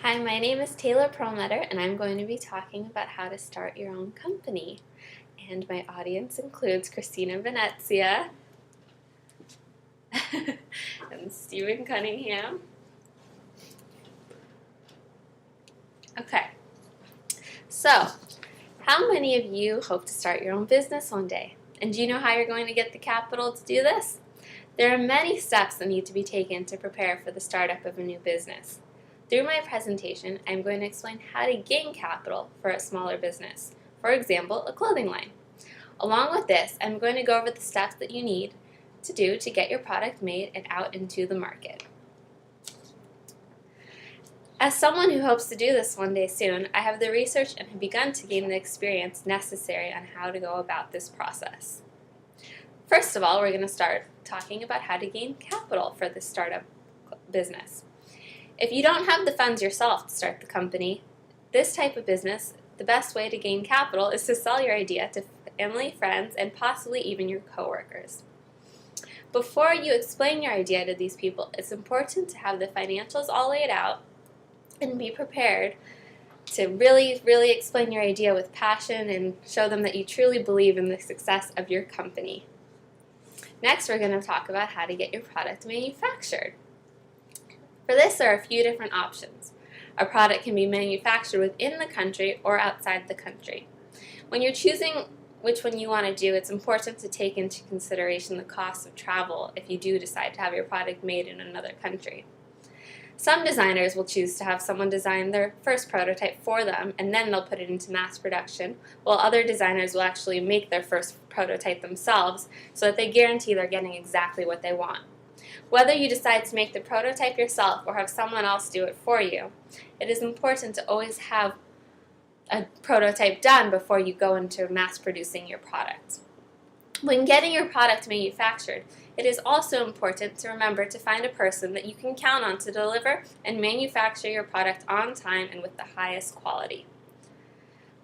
Hi, my name is Taylor Perlmutter, and I'm going to be talking about how to start your own company. And my audience includes Christina Venezia and Stephen Cunningham. Okay, so how many of you hope to start your own business one day? And do you know how you're going to get the capital to do this? There are many steps that need to be taken to prepare for the startup of a new business. Through my presentation, I'm going to explain how to gain capital for a smaller business, for example, a clothing line. Along with this, I'm going to go over the steps that you need to do to get your product made and out into the market. As someone who hopes to do this one day soon, I have the research and have begun to gain the experience necessary on how to go about this process. First of all, we're going to start talking about how to gain capital for this startup business. If you don't have the funds yourself to start the company, this type of business, the best way to gain capital is to sell your idea to family, friends, and possibly even your coworkers. Before you explain your idea to these people, it's important to have the financials all laid out and be prepared to really explain your idea with passion and show them that you truly believe in the success of your company. Next, we're going to talk about how to get your product manufactured. For this, there are a few different options. A product can be manufactured within the country or outside the country. When you're choosing which one you want to do, it's important to take into consideration the cost of travel if you do decide to have your product made in another country. Some designers will choose to have someone design their first prototype for them and then they'll put it into mass production, while other designers will actually make their first prototype themselves so that they guarantee they're getting exactly what they want. Whether you decide to make the prototype yourself or have someone else do it for you, it is important to always have a prototype done before you go into mass producing your product. When getting your product manufactured, it is also important to remember to find a person that you can count on to deliver and manufacture your product on time and with the highest quality.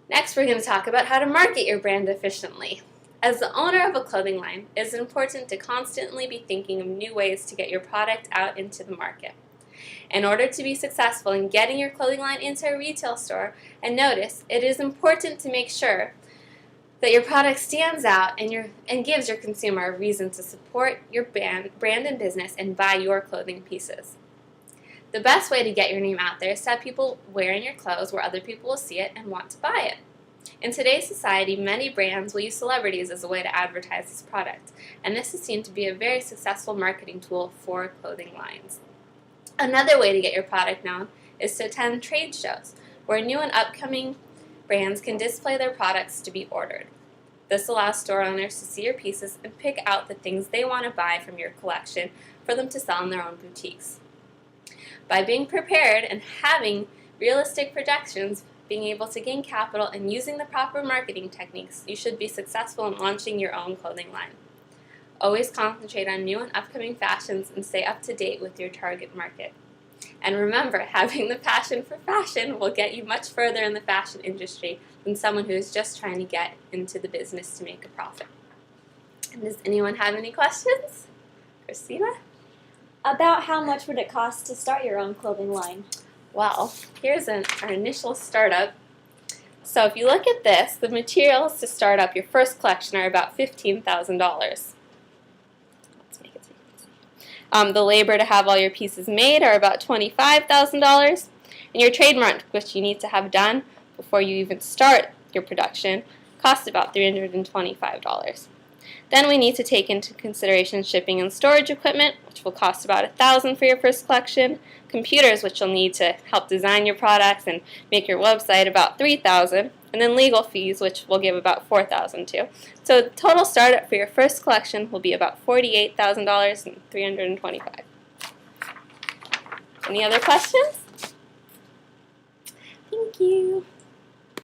Next, we're going to talk about how to market your brand efficiently. As the owner of a clothing line, it is important to constantly be thinking of new ways to get your product out into the market. In order to be successful in getting your clothing line into a retail store and notice, it is important to make sure that your product stands out and gives your consumer a reason to support your brand and business and buy your clothing pieces. The best way to get your name out there is to have people wearing your clothes where other people will see it and want to buy it. In today's society, many brands will use celebrities as a way to advertise this product, and this is seen to be a very successful marketing tool for clothing lines. Another way to get your product known is to attend trade shows, where new and upcoming brands can display their products to be ordered. This allows store owners to see your pieces and pick out the things they want to buy from your collection for them to sell in their own boutiques. By being prepared and having realistic projections, being able to gain capital, and using the proper marketing techniques, you should be successful in launching your own clothing line. Always concentrate on new and upcoming fashions and stay up to date with your target market. And remember, having the passion for fashion will get you much further in the fashion industry than someone who is just trying to get into the business to make a profit. And does anyone have any questions? Christina? About how much would it cost to start your own clothing line? Well, here's our initial startup. So if you look at this, the materials to start up your first collection are about $15,000. Let's make it so you can see. The labor to have all your pieces made are about $25,000. And your trademark, which you need to have done before you even start your production, costs about $325. Then we need to take into consideration shipping and storage equipment, which will cost about $1,000 for your first collection, computers, which you'll need to help design your products and make your website, about $3,000, and then legal fees, which will give about $4,000 too. So the total startup for your first collection will be about $48,000 and $325. Any other questions? Thank you.